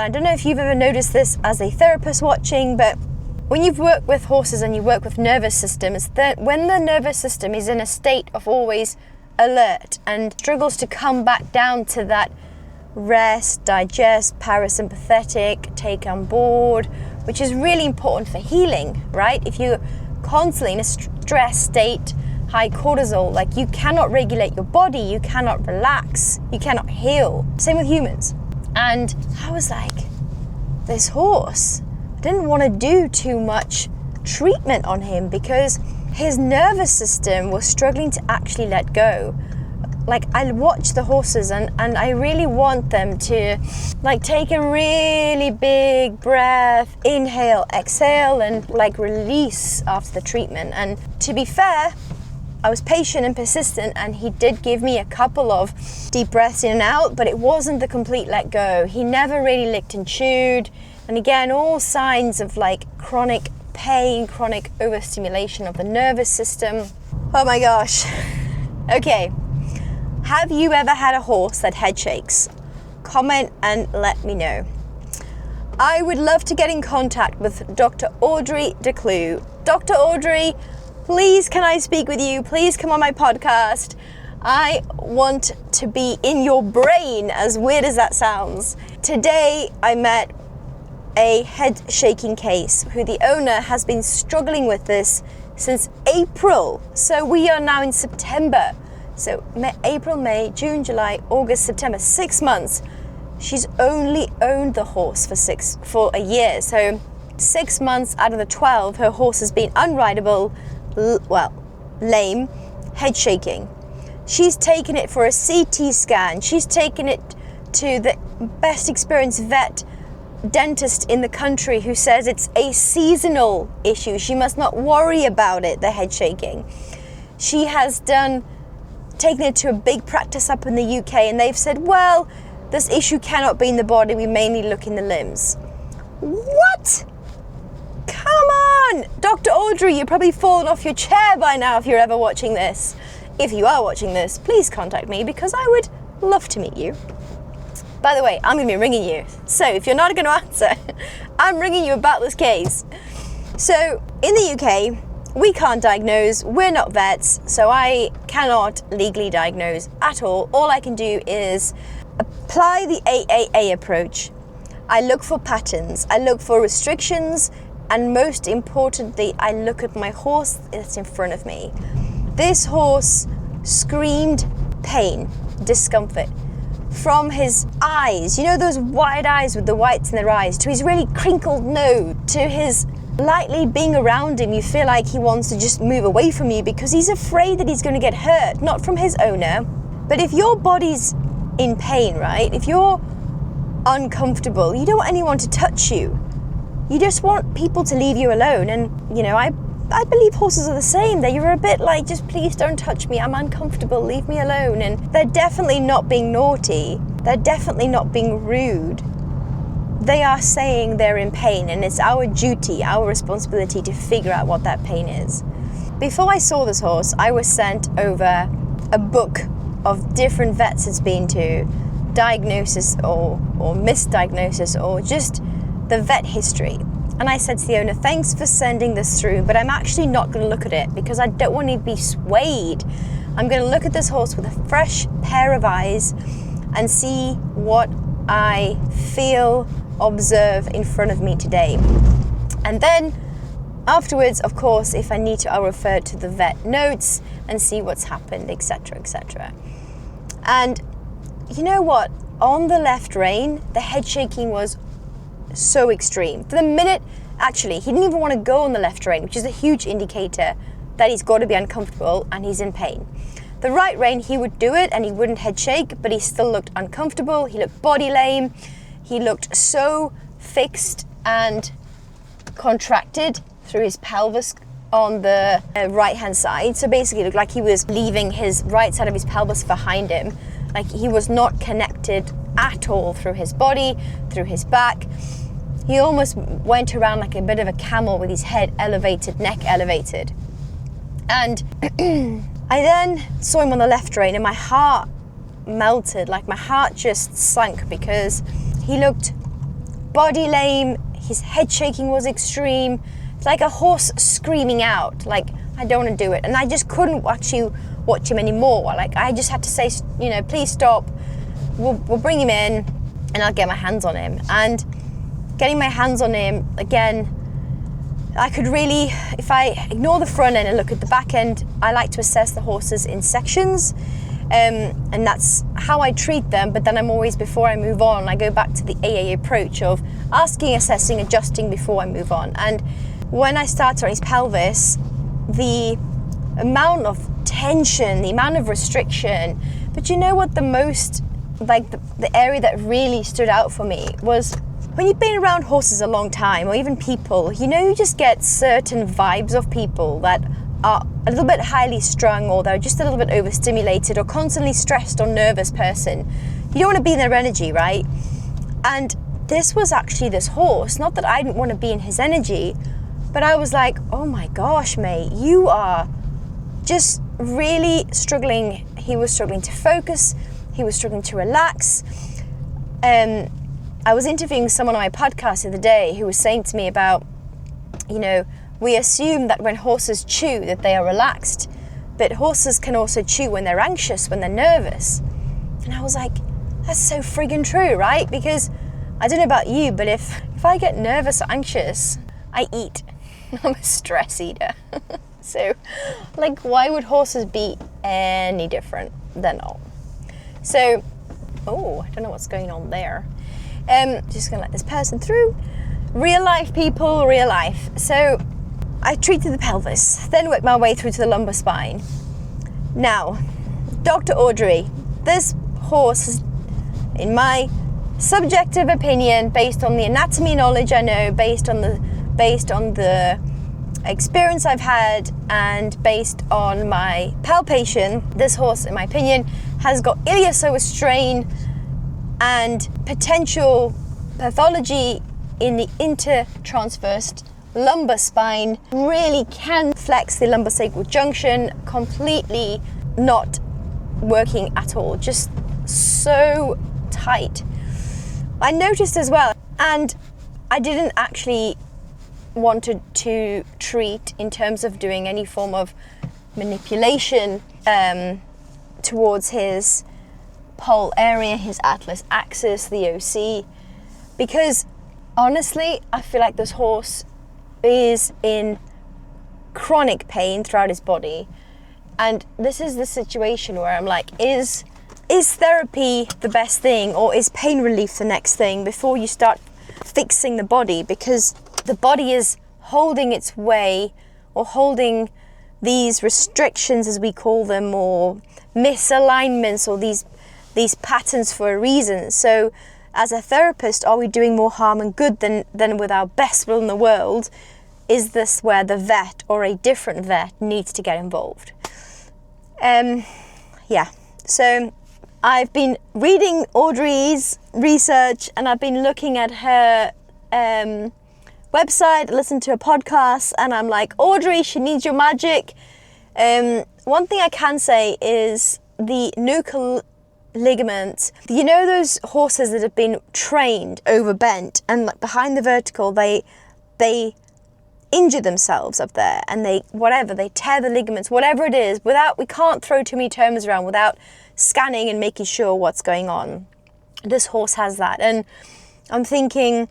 I don't know if you've ever noticed this as a therapist watching, but when you've worked with horses and you work with nervous systems, that when the nervous system is in a state of always alert and struggles to come back down to that rest, digest, parasympathetic, take on board, which is really important for healing, right? If you're constantly in a stress state, high cortisol, like you cannot regulate your body, you cannot relax, you cannot heal. Same with humans. And I was like, this horse, I didn't want to do too much treatment on him because his nervous system was struggling to actually let go. Like, I watch the horses and I really want them to like take a really big breath, inhale, exhale, and like release after the treatment. And to be fair, I was patient and persistent, and he did give me a couple of deep breaths in and out, but it wasn't the complete let go. He never really licked and chewed. And again, all signs of like chronic pain, chronic overstimulation of the nervous system. Oh my gosh. Okay. Have you ever had a horse that head shakes? Comment and let me know. I would love to get in contact with Dr. Audrey Declue. Dr. Audrey, please can I speak with you? Please come on my podcast. I want to be in your brain, as weird as that sounds. Today I met a head shaking case who the owner has been struggling with this since April. So we are now in September. So April, May, June, July, August, September, 6 months. She's only owned the horse for a year. So 6 months out of the 12, her horse has been unrideable, lame, head shaking. She's taken it for a CT scan. She's taken it to the best experienced vet dentist in the country who says it's a seasonal issue. She must not worry about it, the head shaking. She has taken it to a big practice up in the UK, and they've said, well, this issue cannot be in the body, we mainly look in the limbs. What? Come on! Dr. Audrey, you've probably fallen off your chair by now if you're ever watching this. If you are watching this, please contact me because I would love to meet you. By the way, I'm going to be ringing you. So if you're not going to answer, I'm ringing you about this case. So in the UK, we can't diagnose, we're not vets, so I cannot legally diagnose at all. All I can do is apply the AAA approach. I look for patterns, I look for restrictions, and most importantly, I look at my horse that's in front of me. This horse screamed pain, discomfort. From his eyes, you know those wide eyes with the whites in their eyes, to his really crinkled nose, to his lightly being around him, you feel like he wants to just move away from you because he's afraid that he's going to get hurt, not from his owner. But if your body's in pain, right? If you're uncomfortable, you don't want anyone to touch you. You just want people to leave you alone. And, you know, I believe horses are the same. You're a bit like, just please don't touch me. I'm uncomfortable. Leave me alone. And they're definitely not being naughty. They're definitely not being rude. They are saying they're in pain, and it's our duty, our responsibility to figure out what that pain is. Before I saw this horse, I was sent over a book of different vets it's been to, diagnosis or misdiagnosis, or just the vet history. And I said to the owner, thanks for sending this through, but I'm actually not going to look at it because I don't want to be swayed. I'm going to look at this horse with a fresh pair of eyes and see what I feel, observe in front of me today. And then afterwards, of course, if I need to, I'll refer to the vet notes and see what's happened, etc., etc. And you know what? On the left rein, the head shaking was so extreme. For the minute, actually, he didn't even want to go on the left rein, which is a huge indicator that he's got to be uncomfortable and he's in pain. The right rein, he would do it and he wouldn't head shake, but he still looked uncomfortable. He looked body lame. He looked so fixed and contracted through his pelvis on the right-hand side. So basically it looked like he was leaving his right side of his pelvis behind him. Like he was not connected at all through his body, through his back. He almost went around like a bit of a camel with his head elevated, neck elevated. And I then saw him on the left rein and my heart melted, like my heart just sunk because he looked body lame, his head shaking was extreme. It's like a horse screaming out, like, I don't want to do it. And I just couldn't watch him anymore. Like, I just had to say, please stop. We'll bring him in and I'll get my hands on him. And getting my hands on him, again, I could really, if I ignore the front end and look at the back end, I like to assess the horses in sections. And that's how I treat them. But then I'm always, before I move on, I go back to the AA approach of asking, assessing, adjusting before I move on. And when I started on his pelvis, the amount of tension, the amount of restriction, but you know what, the most, like the area that really stood out for me was when you've been around horses a long time, or even people, you just get certain vibes of people that are a little bit highly strung, or they're just a little bit overstimulated, or constantly stressed or nervous person. You don't want to be in their energy, right? And this was actually this horse, not that I didn't want to be in his energy, but I was like, oh my gosh, mate, you are just really struggling. He was struggling to focus. He was struggling to relax. I was interviewing someone on my podcast the other day who was saying to me about, we assume that when horses chew that they are relaxed, but horses can also chew when they're anxious, when they're nervous. And I was like, that's so friggin' true, right? Because I don't know about you, but if I get nervous or anxious, I eat. I'm a stress eater. So, like, why would horses be any different? They're not. So, I don't know what's going on there. Just gonna let this person through. Real life, people, real life. So, I treated the pelvis, then worked my way through to the lumbar spine. Now, Dr. Audrey, this horse is, in my subjective opinion, based on the anatomy knowledge I know, based on the experience I've had, and based on my palpation, this horse, in my opinion, has got iliopsoas strain and potential pathology in the intertransverse lumbar spine. Really can flex the lumbosacral junction, completely not working at all, just so tight. I noticed as well, and I didn't actually wanted to treat in terms of doing any form of manipulation towards his pole area, his atlas axis, the OC, because honestly, I feel like this horse is in chronic pain throughout his body. And this is the situation where I'm like, is therapy the best thing, or is pain relief the next thing before you start fixing the body? Because the body is holding its way, or holding these restrictions, as we call them, or misalignments, or these patterns for a reason. So as a therapist, are we doing more harm and good than with our best will in the world? Is this where the vet or a different vet needs to get involved? So I've been reading Audrey's research, and I've been looking at her website, listened to a podcast, and I'm like, Audrey, she needs your magic. One thing I can say is the nuchal ligament. Those horses that have been trained over bent, and like behind the vertical, they injure themselves up there, and they tear the ligaments, whatever it is, we can't throw too many terms around without scanning and making sure what's going on. This horse has that, and I'm thinking,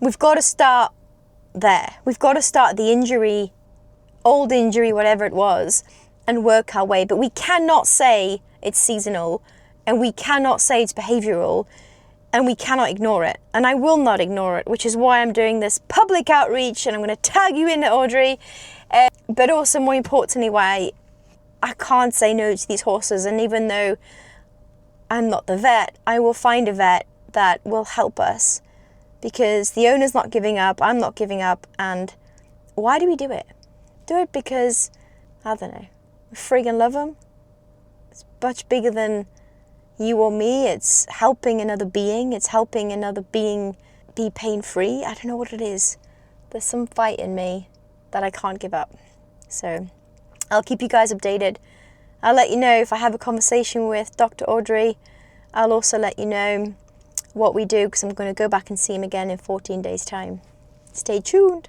we've got to start there. We've got to start the injury, old injury, whatever it was, and work our way. But we cannot say it's seasonal, and we cannot say it's behavioural, and we cannot ignore it. And I will not ignore it, which is why I'm doing this public outreach, and I'm going to tag you in it, Audrey. But also, more importantly, why I can't say no to these horses. And even though I'm not the vet, I will find a vet that will help us, because the owner's not giving up, I'm not giving up. And why do we do it? Do it because, I don't know, we friggin' love them. It's much bigger than you or me. It's helping another being. It's helping another being be pain-free. I don't know what it is. There's some fight in me that I can't give up. So I'll keep you guys updated. I'll let you know if I have a conversation with Dr. Audrey. I'll also let you know what we do, because I'm going to go back and see him again in 14 days' time. Stay tuned.